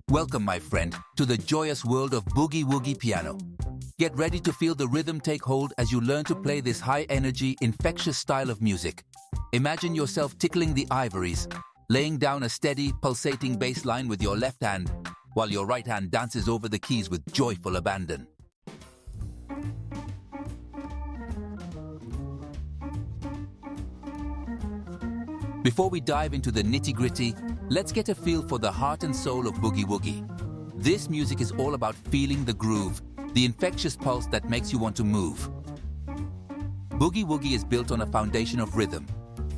Welcome, my friend, to the joyous world of Boogie Woogie piano. Get ready to feel the rhythm take hold as you learn to play this high-energy, infectious style of music. Imagine yourself tickling the ivories, laying down a steady, pulsating bass line with your left hand, while your right hand dances over the keys with joyful abandon. Before we dive into the nitty-gritty, let's get a feel for the heart and soul of Boogie Woogie. This music is all about feeling the groove, the infectious pulse that makes you want to move. Boogie Woogie is built on a foundation of rhythm.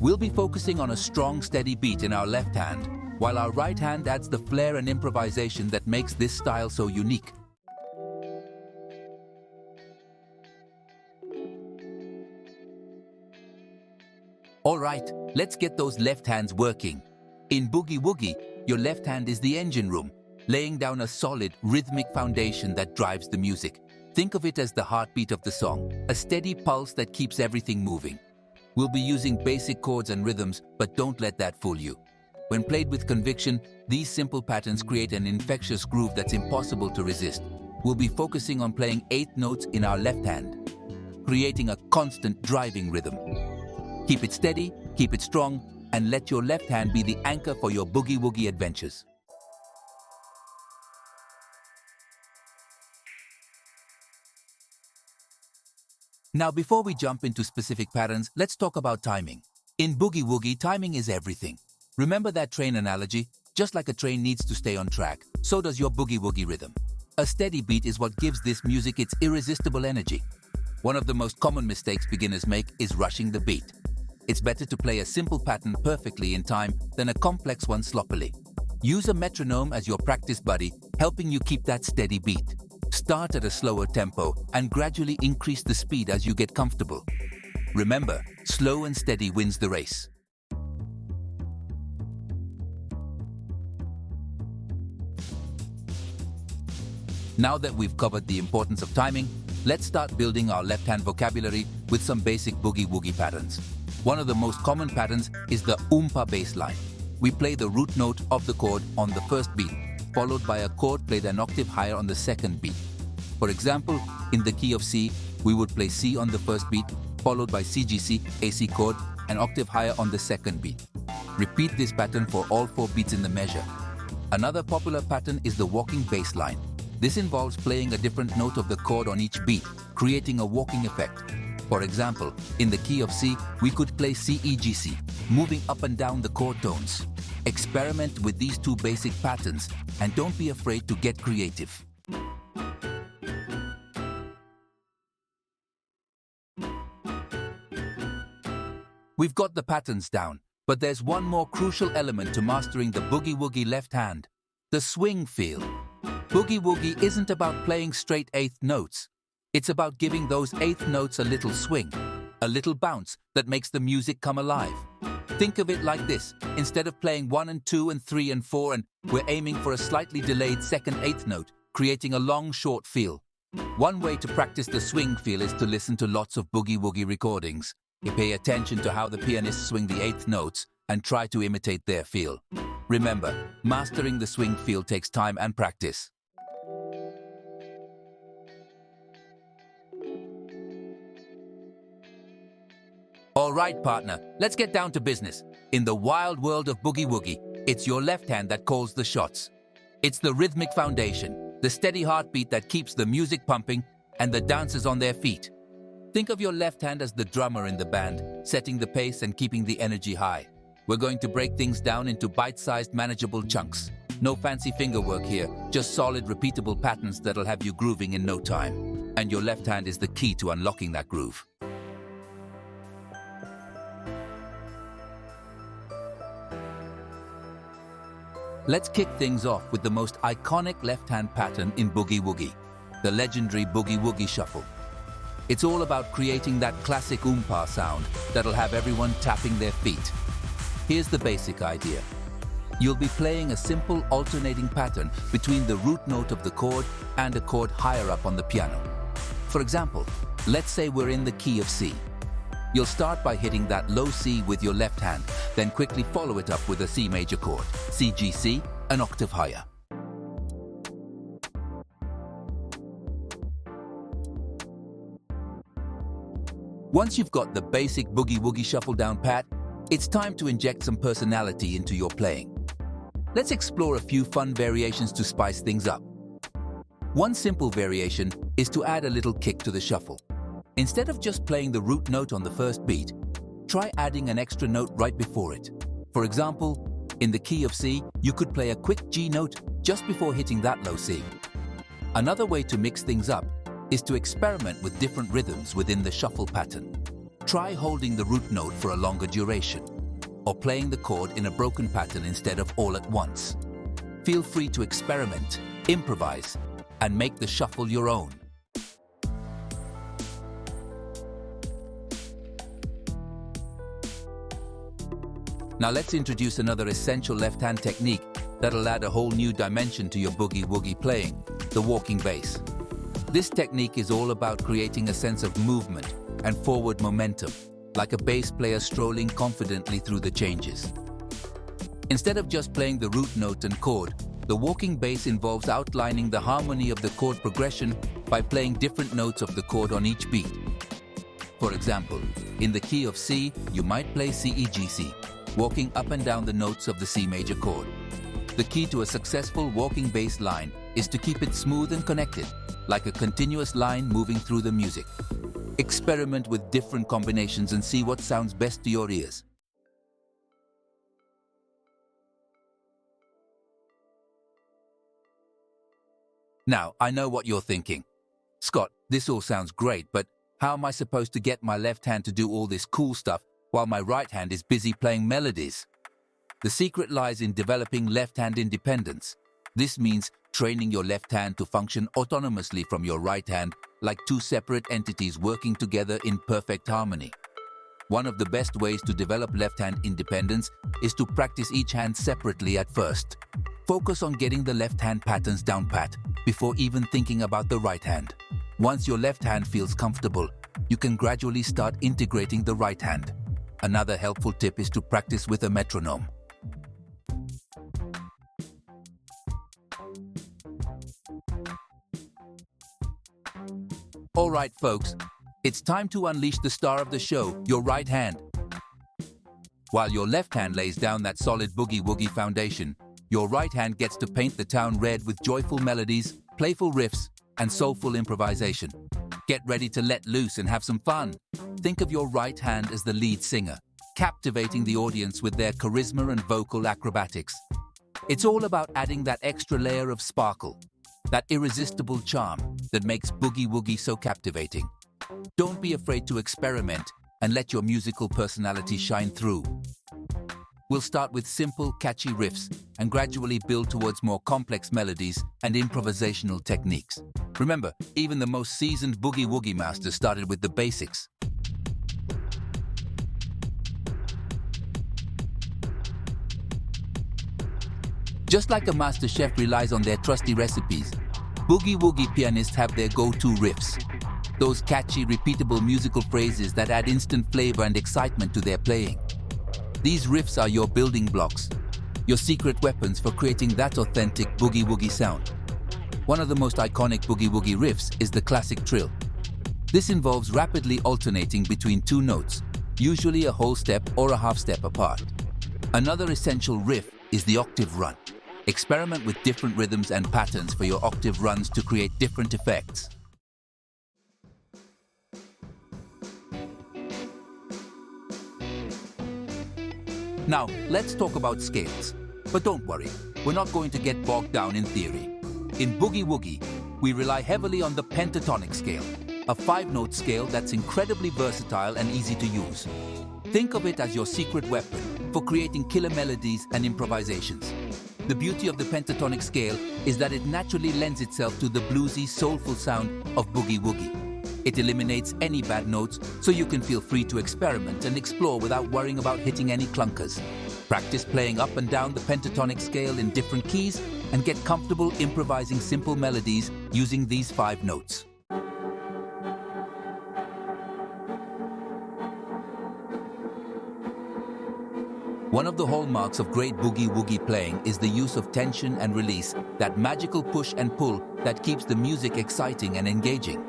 We'll be focusing on a strong, steady beat in our left hand, while our right hand adds the flair and improvisation that makes this style so unique. All right, let's get those left hands working. In Boogie Woogie, your left hand is the engine room, laying down a solid, rhythmic foundation that drives the music. Think of it as the heartbeat of the song, a steady pulse that keeps everything moving. We'll be using basic chords and rhythms, but don't let that fool you. When played with conviction, these simple patterns create an infectious groove that's impossible to resist. We'll be focusing on playing 8 notes in our left hand, creating a constant driving rhythm. Keep it steady, keep it strong, and let your left hand be the anchor for your Boogie Woogie adventures. Now, before we jump into specific patterns, let's talk about timing. In Boogie Woogie, timing is everything. Remember that train analogy? Just like a train needs to stay on track, so does your Boogie Woogie rhythm. A steady beat is what gives this music its irresistible energy. One of the most common mistakes beginners make is rushing the beat. It's better to play a simple pattern perfectly in time than a complex one sloppily. Use a metronome as your practice buddy, helping you keep that steady beat. Start at a slower tempo and gradually increase the speed as you get comfortable. Remember, slow and steady wins the race. Now that we've covered the importance of timing, let's start building our left-hand vocabulary with some basic Boogie Woogie patterns. One of the most common patterns is the oompa bass line. We play the root note of the chord on the first beat, followed by a chord played an octave higher on the second beat. For example, in the key of C, we would play C on the first beat, followed by CGC, AC chord, an octave higher on the second beat. Repeat this pattern for all 4 beats in the measure. Another popular pattern is the walking bass line. This involves playing a different note of the chord on each beat, creating a walking effect. For example, in the key of C, we could play CEGC, moving up and down the chord tones. Experiment with these 2 basic patterns, and don't be afraid to get creative. We've got the patterns down, but there's one more crucial element to mastering the Boogie Woogie left hand: the swing feel. Boogie Woogie isn't about playing straight 8th notes. It's about giving those 8th notes a little swing, a little bounce that makes the music come alive. Think of it like this: instead of playing 1 and 2 and 3 and 4, and we're aiming for a slightly delayed second 8th note, creating a long, short feel. One way to practice the swing feel is to listen to lots of Boogie Woogie recordings. You pay attention to how the pianists swing the 8th notes and try to imitate their feel. Remember, mastering the swing feel takes time and practice. All right, partner, let's get down to business. In the wild world of Boogie Woogie, it's your left hand that calls the shots. It's the rhythmic foundation, the steady heartbeat that keeps the music pumping and the dancers on their feet. Think of your left hand as the drummer in the band, setting the pace and keeping the energy high. We're going to break things down into bite-sized, manageable chunks. No fancy finger work here, just solid, repeatable patterns that'll have you grooving in no time. And your left hand is the key to unlocking that groove. Let's kick things off with the most iconic left-hand pattern in Boogie Woogie, the legendary Boogie Woogie Shuffle. It's all about creating that classic oompa sound that'll have everyone tapping their feet. Here's the basic idea. You'll be playing a simple alternating pattern between the root note of the chord and a chord higher up on the piano. For example, let's say we're in the key of C. You'll start by hitting that low C with your left hand, then quickly follow it up with a C major chord, CGC, an octave higher. Once you've got the basic Boogie Woogie shuffle down pat, it's time to inject some personality into your playing. Let's explore a few fun variations to spice things up. One simple variation is to add a little kick to the shuffle. Instead of just playing the root note on the first beat, try adding an extra note right before it. For example, in the key of C, you could play a quick G note just before hitting that low C. Another way to mix things up is to experiment with different rhythms within the shuffle pattern. Try holding the root note for a longer duration, or playing the chord in a broken pattern instead of all at once. Feel free to experiment, improvise, and make the shuffle your own. Now let's introduce another essential left-hand technique that'll add a whole new dimension to your Boogie Woogie playing, the walking bass. This technique is all about creating a sense of movement and forward momentum, like a bass player strolling confidently through the changes. Instead of just playing the root note and chord, the walking bass involves outlining the harmony of the chord progression by playing different notes of the chord on each beat. For example, in the key of C, you might play C-E-G-C, walking up and down the notes of the C major chord. The key to a successful walking bass line is to keep it smooth and connected, like a continuous line moving through the music. Experiment with different combinations and see what sounds best to your ears. Now, I know what you're thinking. Scott, this all sounds great, but how am I supposed to get my left hand to do all this cool stuff while my right hand is busy playing melodies? The secret lies in developing left-hand independence. This means training your left hand to function autonomously from your right hand, like two separate entities working together in perfect harmony. One of the best ways to develop left-hand independence is to practice each hand separately at first. Focus on getting the left-hand patterns down pat before even thinking about the right hand. Once your left hand feels comfortable, you can gradually start integrating the right hand. Another helpful tip is to practice with a metronome. All right, folks, it's time to unleash the star of the show, your right hand. While your left hand lays down that solid Boogie Woogie foundation, your right hand gets to paint the town red with joyful melodies, playful riffs, and soulful improvisation. Get ready to let loose and have some fun. Think of your right hand as the lead singer, captivating the audience with their charisma and vocal acrobatics. It's all about adding that extra layer of sparkle, that irresistible charm that makes Boogie Woogie so captivating. Don't be afraid to experiment and let your musical personality shine through. We'll start with simple, catchy riffs and gradually build towards more complex melodies and improvisational techniques. Remember, even the most seasoned Boogie Woogie masters started with the basics. Just like a master chef relies on their trusty recipes, Boogie Woogie pianists have their go-to riffs. Those catchy, repeatable musical phrases that add instant flavor and excitement to their playing. These riffs are your building blocks, your secret weapons for creating that authentic Boogie Woogie sound. One of the most iconic Boogie Woogie riffs is the classic trill. This involves rapidly alternating between two notes, usually a whole step or a half step apart. Another essential riff is the octave run. Experiment with different rhythms and patterns for your octave runs to create different effects. Now, let's talk about scales. But don't worry, we're not going to get bogged down in theory. In Boogie Woogie, we rely heavily on the pentatonic scale, a 5-note scale that's incredibly versatile and easy to use. Think of it as your secret weapon for creating killer melodies and improvisations. The beauty of the pentatonic scale is that it naturally lends itself to the bluesy, soulful sound of Boogie Woogie. It eliminates any bad notes, so you can feel free to experiment and explore without worrying about hitting any clunkers. Practice playing up and down the pentatonic scale in different keys and get comfortable improvising simple melodies using these 5 notes. One of the hallmarks of great Boogie Woogie playing is the use of tension and release, that magical push and pull that keeps the music exciting and engaging.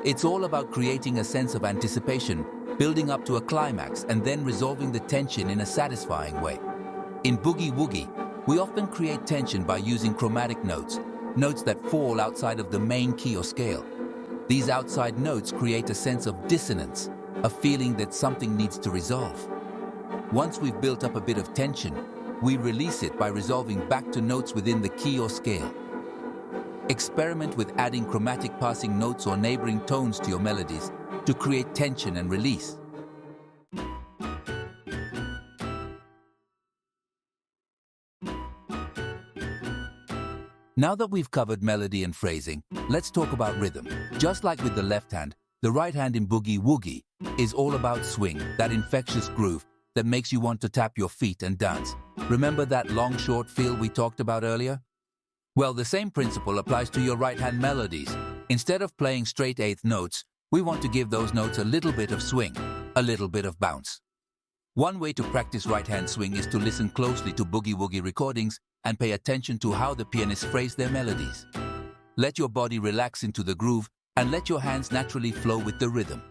It's all about creating a sense of anticipation building up to a climax and then resolving the tension in a satisfying way. In Boogie Woogie, we often create tension by using chromatic notes, notes that fall outside of the main key or scale. These outside notes create a sense of dissonance, a feeling that something needs to resolve. Once we've built up a bit of tension, we release it by resolving back to notes within the key or scale. Experiment with adding chromatic passing notes or neighboring tones to your melodies to create tension and release. Now that we've covered melody and phrasing, let's talk about rhythm. Just like with the left hand, the right hand in Boogie Woogie is all about swing, that infectious groove that makes you want to tap your feet and dance. Remember that long, short feel we talked about earlier? Well, the same principle applies to your right hand melodies. Instead of playing straight eighth notes, we want to give those notes a little bit of swing, a little bit of bounce. One way to practice right hand swing is to listen closely to Boogie Woogie recordings and pay attention to how the pianists phrase their melodies. Let your body relax into the groove and let your hands naturally flow with the rhythm.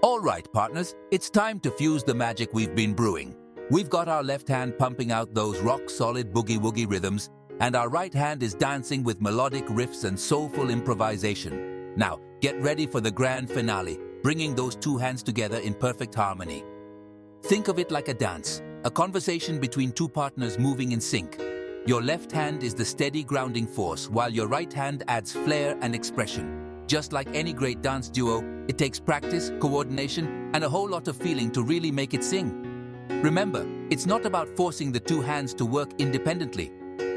All right, partners, it's time to fuse the magic we've been brewing. We've got our left hand pumping out those rock-solid Boogie Woogie rhythms, and our right hand is dancing with melodic riffs and soulful improvisation. Now, get ready for the grand finale, bringing those two hands together in perfect harmony. Think of it like a dance, a conversation between two partners moving in sync. Your left hand is the steady grounding force, while your right hand adds flair and expression. Just like any great dance duo, it takes practice, coordination, and a whole lot of feeling to really make it sing. Remember, it's not about forcing the two hands to work independently.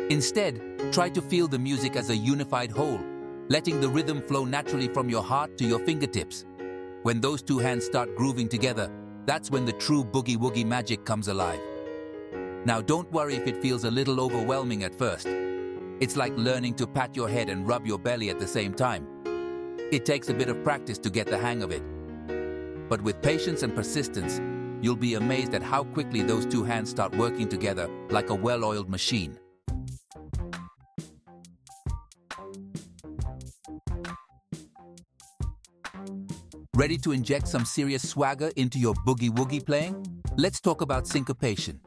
Instead, try to feel the music as a unified whole, letting the rhythm flow naturally from your heart to your fingertips. When those two hands start grooving together, that's when the true Boogie Woogie magic comes alive. Now, don't worry if it feels a little overwhelming at first. It's like learning to pat your head and rub your belly at the same time. It takes a bit of practice to get the hang of it. But with patience and persistence, you'll be amazed at how quickly those two hands start working together like a well-oiled machine. Ready to inject some serious swagger into your Boogie Woogie playing? Let's talk about syncopation,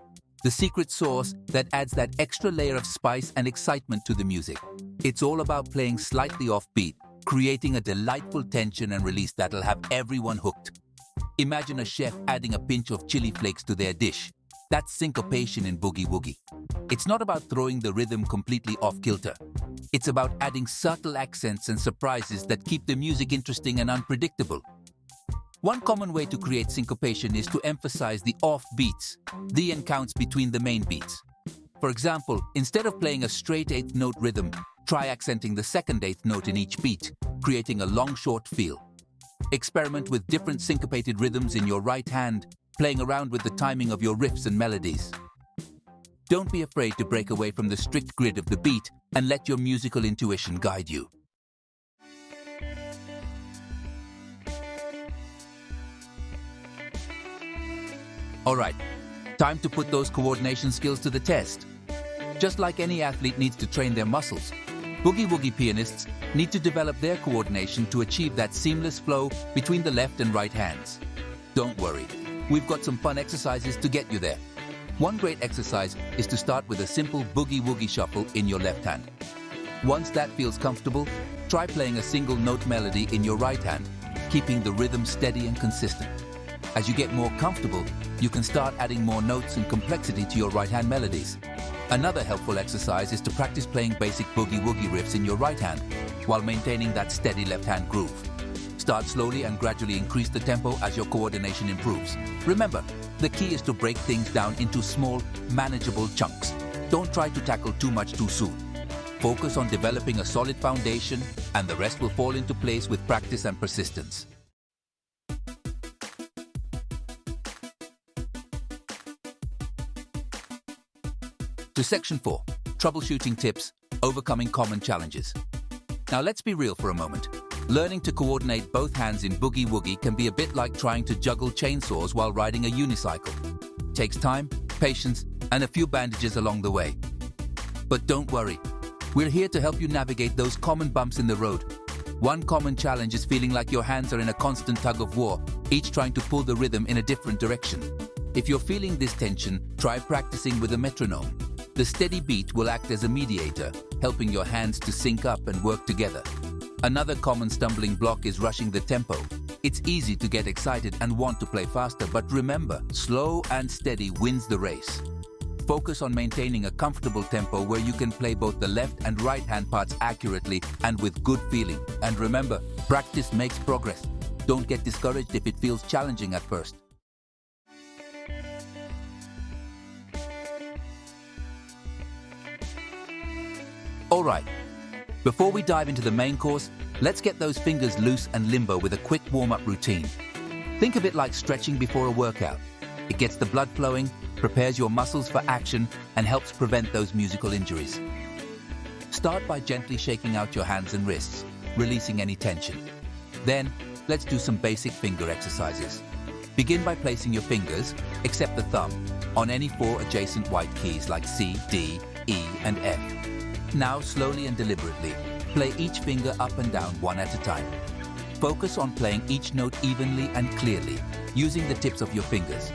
the secret sauce that adds that extra layer of spice and excitement to the music. It's all about playing slightly offbeat, creating a delightful tension and release that'll have everyone hooked. Imagine a chef adding a pinch of chili flakes to their dish. That's syncopation in Boogie Woogie. It's not about throwing the rhythm completely off kilter. It's about adding subtle accents and surprises that keep the music interesting and unpredictable. One common way to create syncopation is to emphasize the off beats, the and counts between the main beats. For example, instead of playing a straight eighth note rhythm, try accenting the second eighth note in each beat, creating a long short feel. Experiment with different syncopated rhythms in your right hand, playing around with the timing of your riffs and melodies. Don't be afraid to break away from the strict grid of the beat and let your musical intuition guide you. All right, time to put those coordination skills to the test. Just like any athlete needs to train their muscles, Boogie Woogie pianists need to develop their coordination to achieve that seamless flow between the left and right hands. Don't worry, we've got some fun exercises to get you there. One great exercise is to start with a simple Boogie Woogie shuffle in your left hand. Once that feels comfortable, try playing a single note melody in your right hand, keeping the rhythm steady and consistent. As you get more comfortable, you can start adding more notes and complexity to your right hand melodies. Another helpful exercise is to practice playing basic Boogie Woogie riffs in your right hand while maintaining that steady left hand groove. Start slowly and gradually increase the tempo as your coordination improves. Remember, the key is to break things down into small, manageable chunks. Don't try to tackle too much too soon. Focus on developing a solid foundation, and the rest will fall into place with practice and persistence. To Section 4, Troubleshooting Tips, Overcoming Common Challenges. Now let's be real for a moment. Learning to coordinate both hands in Boogie Woogie can be a bit like trying to juggle chainsaws while riding a unicycle. Takes time, patience, and a few bandages along the way. But don't worry, We're here to help you navigate those common bumps in the road. One common challenge is feeling like your hands are in a constant tug of war, each trying to pull the rhythm in a different direction. If you're feeling this tension, try practicing with a metronome. The steady beat will act as a mediator, helping your hands to sync up and work together. Another common stumbling block is rushing the tempo. It's easy to get excited and want to play faster, but remember, slow and steady wins the race. Focus on maintaining a comfortable tempo where you can play both the left and right hand parts accurately and with good feeling. And remember, practice makes progress. Don't get discouraged if it feels challenging at first. Alright, before we dive into the main course, let's get those fingers loose and limber with a quick warm-up routine. Think of it like stretching before a workout. It gets the blood flowing, prepares your muscles for action, and helps prevent those musical injuries. Start by gently shaking out your hands and wrists, releasing any tension. Then, let's do some basic finger exercises. Begin by placing your fingers, except the thumb, on any 4 adjacent white keys like C, D, E, and F. Now, slowly and deliberately, play each finger up and down one at a time. Focus on playing each note evenly and clearly, using the tips of your fingers.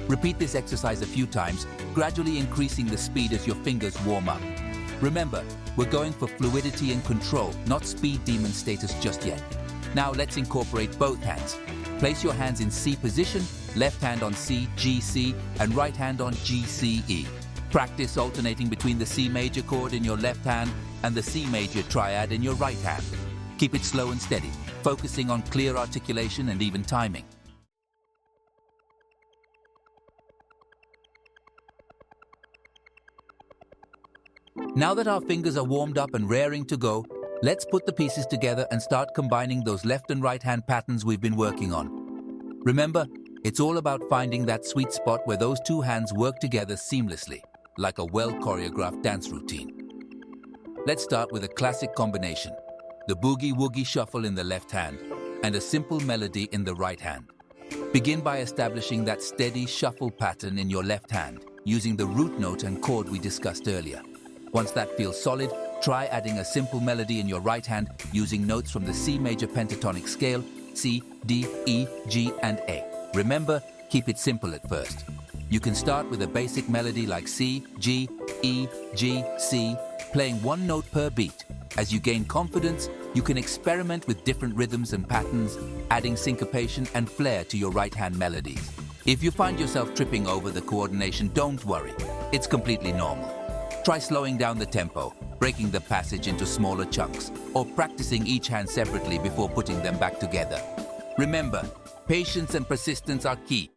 Repeat this exercise a few times, gradually increasing the speed as your fingers warm up. Remember, we're going for fluidity and control, not speed demon status just yet. Now let's incorporate both hands. Place your hands in C position, left hand on C, G, C, and right hand on G, C, E. Practice alternating between the C major chord in your left hand and the C major triad in your right hand. Keep it slow and steady, focusing on clear articulation and even timing. Now that our fingers are warmed up and raring to go, let's put the pieces together and start combining those left and right hand patterns we've been working on. Remember, it's all about finding that sweet spot where those two hands work together seamlessly, like a well-choreographed dance routine. Let's start with a classic combination, the Boogie Woogie shuffle in the left hand and a simple melody in the right hand. Begin by establishing that steady shuffle pattern in your left hand, using the root note and chord we discussed earlier. Once that feels solid, try adding a simple melody in your right hand using notes from the C major pentatonic scale, C, D, E, G, and A. Remember, keep it simple at first. You can start with a basic melody like C, G, E, G, C, playing one note per beat. As you gain confidence, you can experiment with different rhythms and patterns, adding syncopation and flair to your right hand melodies. If you find yourself tripping over the coordination, don't worry. It's completely normal. Try slowing down the tempo, breaking the passage into smaller chunks, or practicing each hand separately before putting them back together. Remember, patience and persistence are key.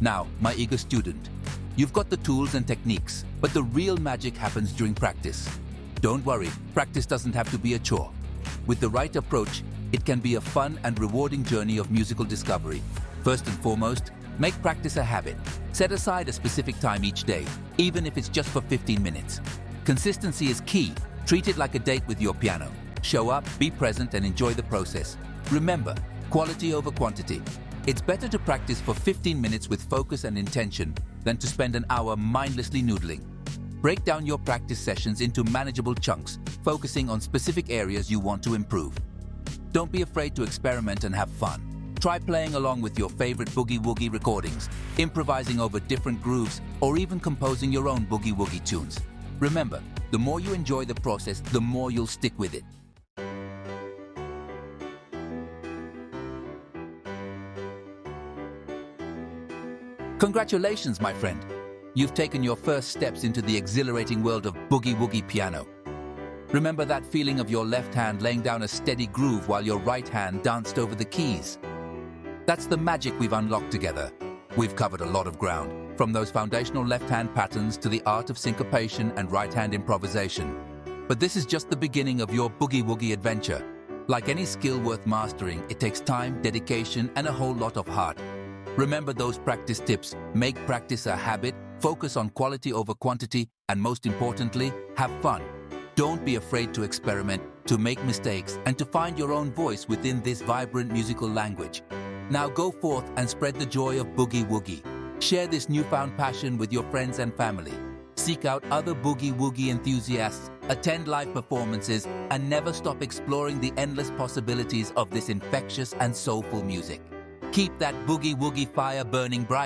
Now, my eager student, you've got the tools and techniques, but the real magic happens during practice. Don't worry, practice doesn't have to be a chore. With the right approach, it can be a fun and rewarding journey of musical discovery. First and foremost, make practice a habit. Set aside a specific time each day, even if it's just for 15 minutes. Consistency is key. Treat it like a date with your piano. Show up, be present, and enjoy the process. Remember, quality over quantity. It's better to practice for 15 minutes with focus and intention than to spend an hour mindlessly noodling. Break down your practice sessions into manageable chunks, focusing on specific areas you want to improve. Don't be afraid to experiment and have fun. Try playing along with your favorite Boogie Woogie recordings, improvising over different grooves, or even composing your own Boogie Woogie tunes. Remember, the more you enjoy the process, the more you'll stick with it. Congratulations, my friend. You've taken your first steps into the exhilarating world of Boogie Woogie piano. Remember that feeling of your left hand laying down a steady groove while your right hand danced over the keys? That's the magic we've unlocked together. We've covered a lot of ground, from those foundational left-hand patterns to the art of syncopation and right-hand improvisation. But this is just the beginning of your Boogie Woogie adventure. Like any skill worth mastering, it takes time, dedication, and a whole lot of heart. Remember those practice tips. Make practice a habit, focus on quality over quantity, and most importantly, have fun. Don't be afraid to experiment, to make mistakes, and to find your own voice within this vibrant musical language. Now go forth and spread the joy of Boogie Woogie. Share this newfound passion with your friends and family. Seek out other Boogie Woogie enthusiasts, attend live performances, and never stop exploring the endless possibilities of this infectious and soulful music. Keep that Boogie Woogie fire burning bright.